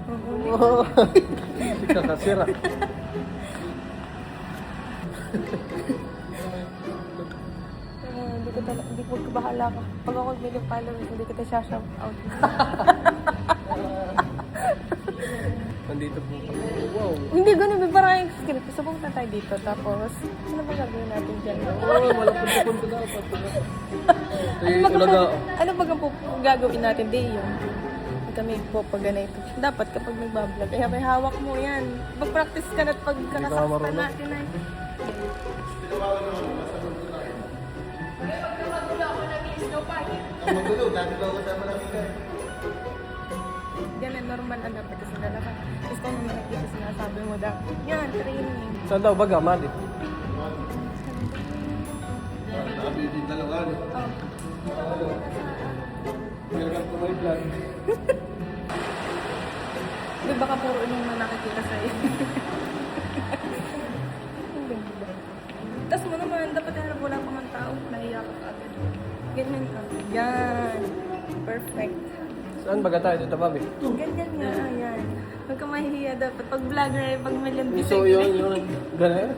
Oo. Hindi ka kasira. Hindi ko bahala ka. Pag ako million followers, hindi kita shout out. Nandito po kami. Wow. Hindi ganun, may parang script. So, pumunta tayo dito. Tapos, ano ba gagawin natin dyan? Oo, wala punta-punta dapat. Ano ba ang gagawin natin? Di yun. Kami po pag ganito. Dapat kapag nagbablog, ay may hawak mo yan. Mag-practice ka na at pagkakasakta natin ay. Ganun, normal ang dapat kasi lalakad. Tapos kung naman nakikita sinasabi mo daw, yan, training. Saan daw ba gamali? Nakabibig dalawa. Oh. Welcome to my vlog. Di baka puro yung na nakikita sa'yo. Ang ganda. Tapos mo naman, dapat harap wala pa man tao, nahiya ka agad. Ganyan ka. Yan. Perfect. Saan baga tayo dito, Bobby? Ganyan nga, ayan. Huwag ka mahihiya dapat. Pag vlogger, pag million So, yun. Ganun.